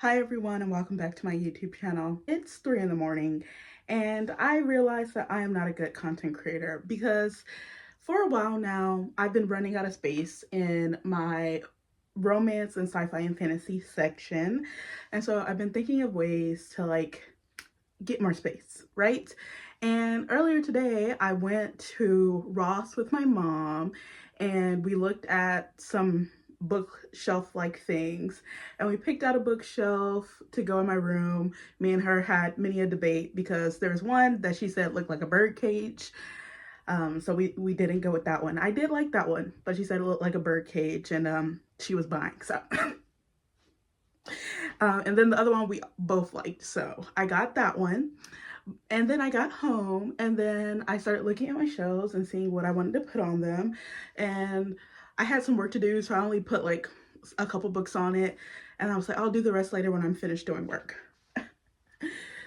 Hi everyone and welcome back to my YouTube channel. It's 3 in the morning and I realized that I am not a good content creator because for a while now I've been running out of space in my romance and sci-fi and fantasy section. And so I've been thinking of ways to get more space, right? And earlier today I went to Ross with my mom and we looked at some bookshelf like things, and we picked out a bookshelf to go in my room. Me and her had many a debate because there's one that she said looked like a bird cage. So we didn't go with that one. I did like that one, but she said it looked like a bird cage, and she was buying, so and then the other one we both liked, so I got that one. And then I got home and then I started looking at my shelves and seeing what I wanted to put on them. And I had some work to do, so I only put like a couple books on it. And I was like, I'll do the rest later when I'm finished doing work.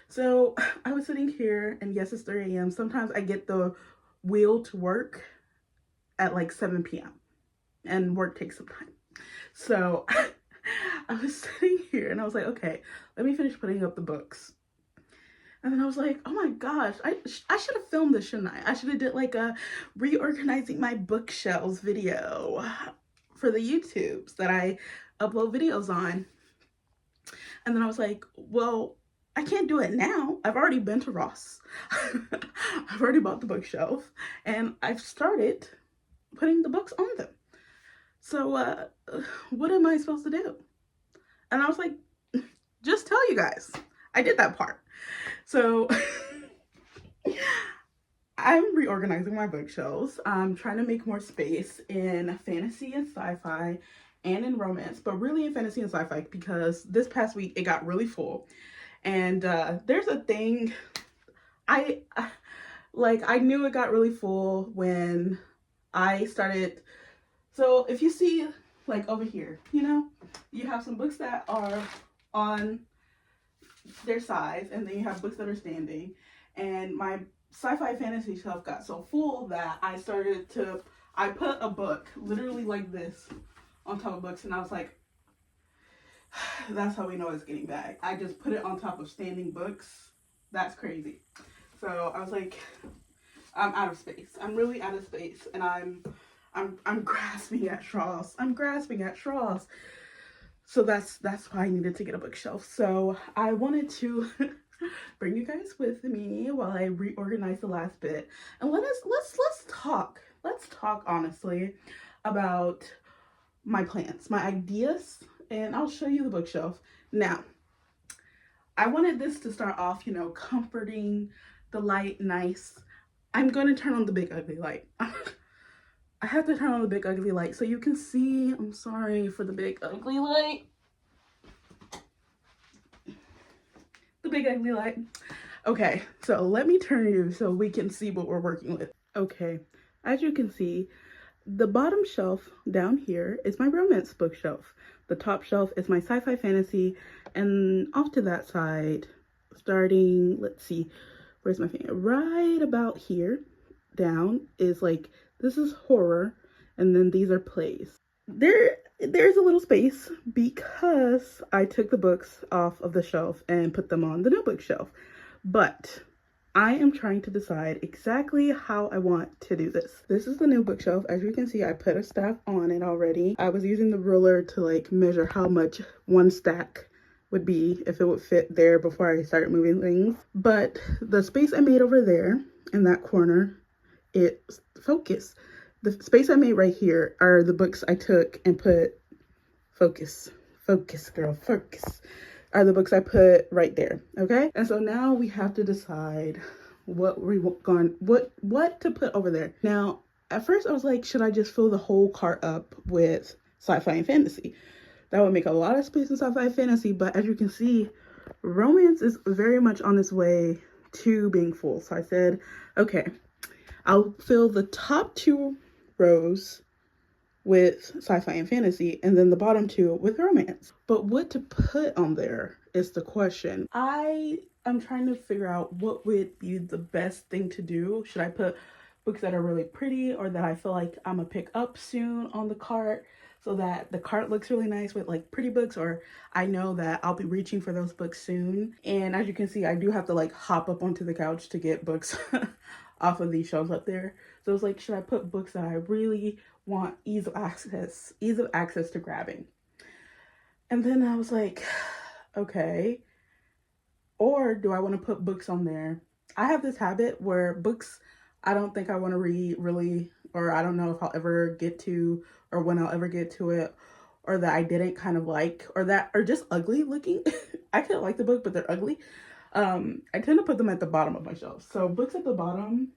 So I was sitting here, and yes, it's 3 a.m. Sometimes I get the wheel to work at like 7 p.m. and work takes some time. So I was sitting here and I was like, okay, let me finish putting up the books. And then I was like, oh my gosh, I should have filmed this, shouldn't I? I should have did like a reorganizing my bookshelves video for the YouTubes that I upload videos on. And then I was like, well, I can't do it now. I've already been to Ross. I've already bought the bookshelf and I've started putting the books on them. So what am I supposed to do? And I was like, just tell you guys, I did that part. So I'm reorganizing my bookshelves. I'm trying to make more space in fantasy and sci-fi and in romance, but really in fantasy and sci-fi because this past week it got really full. And there's a thing, I knew it got really full when I started. So if you see like over here, you have some books that are on their sides, and then you have books that are standing. And my sci-fi fantasy shelf got so full that I put a book literally like this on top of books, and I was like, that's how we know it's getting bad. I just put it on top of standing books. That's crazy. So I was like, I'm out of space. I'm really out of space, and I'm grasping at straws. I'm grasping at straws. So that's why I needed to get a bookshelf. So I wanted to bring you guys with me while I reorganize the last bit. And let's talk. Let's talk honestly about my plans, my ideas, and I'll show you the bookshelf. Now, I wanted this to start off, comforting, the light, nice. I'm going to turn on the big ugly light. I have to turn on the big ugly light so you can see. I'm sorry for the big ugly light. The big ugly light. Okay, so let me turn you so we can see what we're working with. Okay, as you can see, the bottom shelf down here is my romance bookshelf. The top shelf is my sci-fi fantasy, and off to that side, starting, let's see, where's my finger? Right about here down is like, this is horror, and then these are plays. There's a little space because I took the books off of the shelf and put them on the notebook shelf. But I am trying to decide exactly how I want to do this. This is the new bookshelf. As you can see, I put a stack on it already. I was using the ruler to measure how much one stack would be, if it would fit there before I started moving things. But the space I made over there in that corner, it's focus. The space I made right here are the books I took and put, focus, girl, focus, are the books I put right there, okay? And so now we have to decide what to put over there. Now, at first I was like, should I just fill the whole cart up with sci-fi and fantasy? That would make a lot of space in sci-fi and fantasy, but as you can see, romance is very much on its way to being full. So I said, okay, I'll fill the top 2 rows with sci-fi and fantasy, and then the bottom 2 with romance. But what to put on there is the question. I am trying to figure out what would be the best thing to do. Should I put books that are really pretty or that I feel like I'm gonna pick up soon on the cart? so that the cart looks really nice with like pretty books, or I know that I'll be reaching for those books soon. And as you can see, I do have to like hop up onto the couch to get books off of these shelves up there. So it's like, should I put books that I really want ease of access to grabbing? And then I was like, okay, or do I want to put books on there? I have this habit where books I don't think I want to read really, or I don't know if I'll ever get to, or when I'll ever get to it, or that I didn't kind of like, or that are just ugly looking. I could like the book, but they're ugly. I tend to put them at the bottom of my shelf. So books at the bottom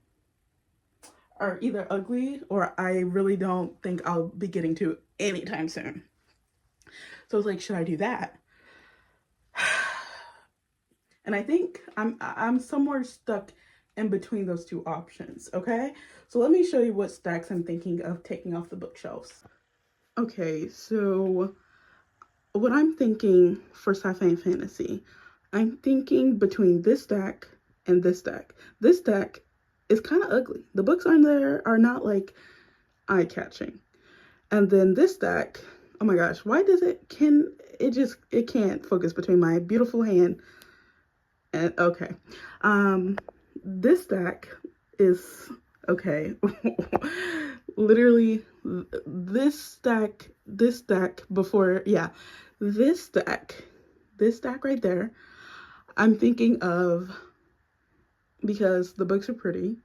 are either ugly or I really don't think I'll be getting to anytime soon. So I was like, should I do that? And I think I'm somewhere stuck in between those two options, okay? So let me show you what stacks I'm thinking of taking off the bookshelves. Okay, so what I'm thinking for sci-fi and fantasy, I'm thinking between this stack and this stack. This stack is kind of ugly. The books on there are not like eye-catching. And then this stack, oh my gosh, why does it can't focus between my beautiful hand and okay. This stack is okay. Literally this stack before, yeah, this stack right there, I'm thinking of, because the books are pretty,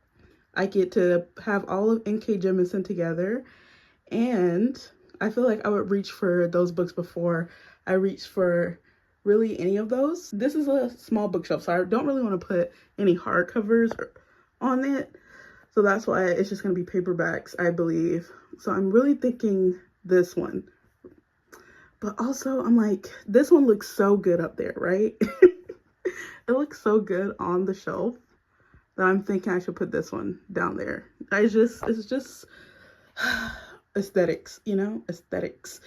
I get to have all of N.K. Jemisin together, and I feel like I would reach for those books before I reach for really any of those. This is a small bookshelf, so I don't really want to put any hardcovers on it. So that's why it's just going to be paperbacks, I believe. So I'm really thinking this one. But also, I'm like, this one looks so good up there, right? It looks so good on the shelf that I'm thinking I should put this one down there. It's just aesthetics, you know? Aesthetics.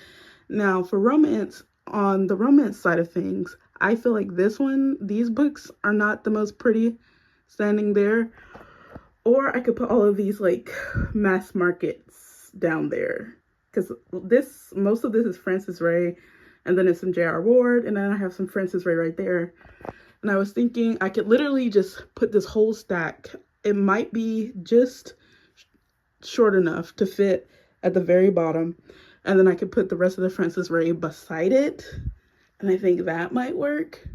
Now, for romance, on the romance side of things, I feel like these books are not the most pretty standing there. Or I could put all of these like mass markets down there, because most of this is Francis Ray, and then it's some J.R. Ward, and then I have some Francis Ray right there. And I was thinking I could literally just put this whole stack. It might be just short enough to fit at the very bottom, and then I could put the rest of the Francis Ray beside it, and I think that might work.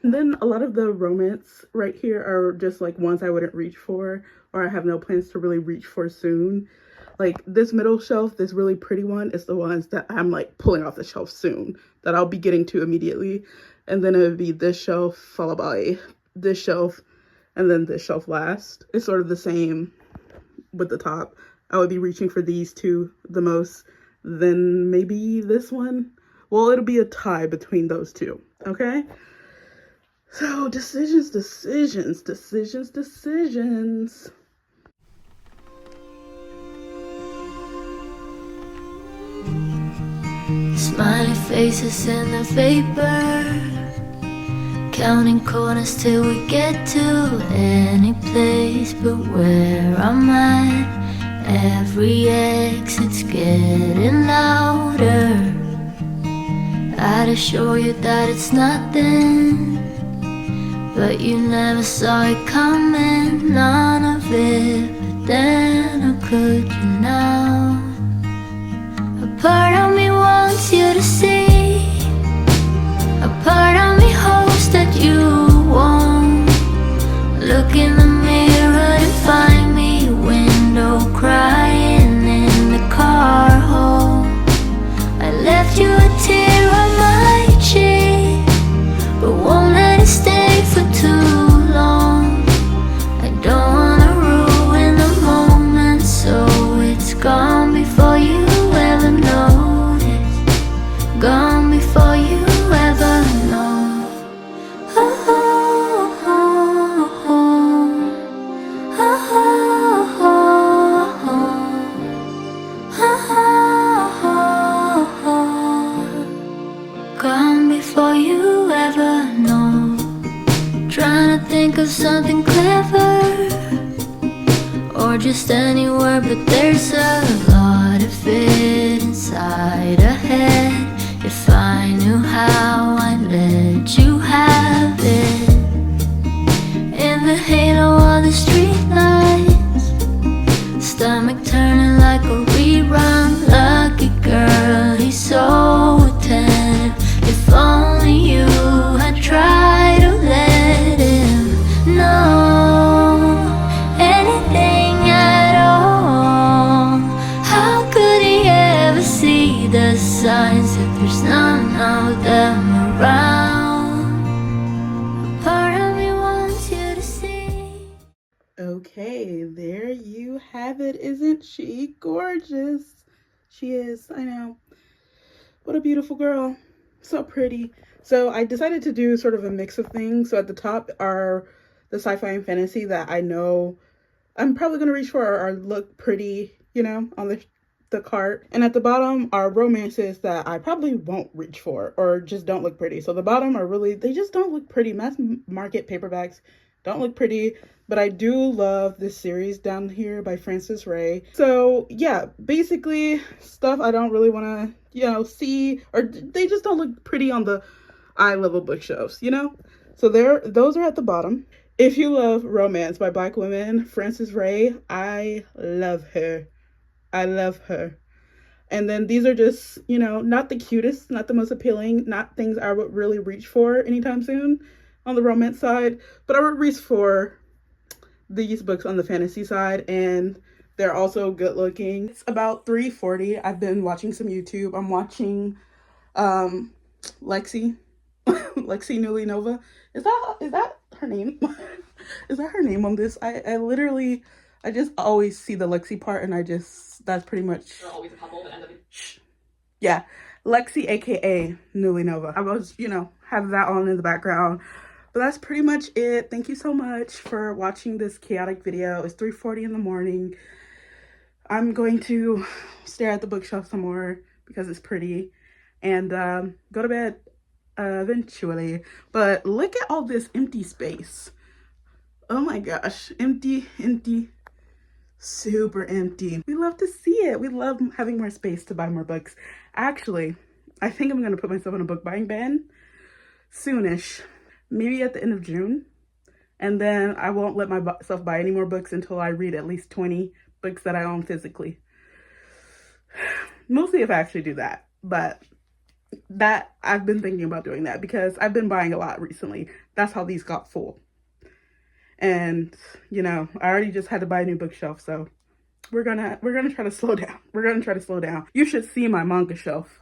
And then a lot of the romance right here are just like ones I wouldn't reach for, or I have no plans to really reach for soon. Like this middle shelf, this really pretty one, is the ones that I'm like pulling off the shelf soon, that I'll be getting to immediately. And then it would be this shelf followed by this shelf, and then this shelf last. It's sort of the same with the top. I would be reaching for these two the most, then maybe this one. Well, it'll be a tie between those two, okay? So decisions. Smiley faces in the vapor, counting corners till we get to any place but where I'm at. Every exit's getting louder. I'd assure you that it's nothing, but you never saw it coming, none of it. But then, how could you now? A part of me wants you to see, a part of me hopes that you won't. Look in the mirror and find me a window, crying in the car home. I left you a tear on my cheek, but won't let it stay for too long. I don't wanna ruin the moment, so it's gone before you ever notice, gone before you ever know. Oh, oh, oh, oh. Oh, oh, oh, oh. Gone before you ever know. Trying to think of something clever, or just any word, but there's a lot of it inside Avid. Isn't she gorgeous? She is, I know. What a beautiful girl. So pretty. So I decided to do sort of a mix of things. So at the top are the sci-fi and fantasy that I know I'm probably going to reach for or look pretty, you know, on the cart. And at the bottom are romances that I probably won't reach for or just don't look pretty. So the bottom are really, they just don't look pretty. Mass market paperbacks don't look pretty, but I do love this series down here by Frances Ray. So yeah, basically stuff I don't really want to, you know, see, or they just don't look pretty on the eye level bookshelves, you know? So those are at the bottom. If you love romance by Black women, Frances Ray, I love her. I love her. And then these are just, you know, not the cutest, not the most appealing, not things I would really reach for anytime soon on the romance side, but I would reach for these books on the fantasy side, and they're also good looking. It's about 3:40. I've been watching some YouTube. I'm watching Lexi Lexi Newly Nova. Is that her name? Is that her name on this? I literally, I just always see the Lexi part, and that's pretty much. They're always a couple that end up. Yeah, Lexi, aka Newly Nova. I was, you know, have that on in the background. But that's pretty much it. Thank you so much for watching this chaotic video. It's 3:40 in the morning. I'm going to stare at the bookshelf some more because it's pretty, and go to bed eventually. But look at all this empty space. Oh my gosh, empty, super empty. We love to see it. We love having more space to buy more books. Actually, I think I'm gonna put myself on a book buying ban soonish, maybe at the end of June, and then I won't let myself buy any more books until I read at least 20 books that I own physically. Mostly if I actually do that, but that I've been thinking about doing that because I've been buying a lot recently. That's how these got full. And, you know, I already just had to buy a new bookshelf, so we're gonna try to slow down. We're gonna try to slow down. You should see my manga shelf.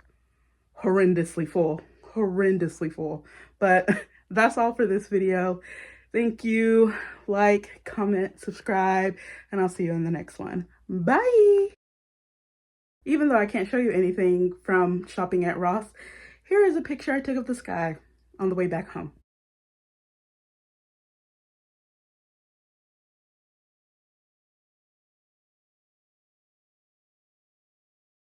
Horrendously full. Horrendously full. But that's all for this video. Thank you. Like, comment, subscribe, and I'll see you in the next one. Bye! Even though I can't show you anything from shopping at Ross, here is a picture I took of the sky on the way back home.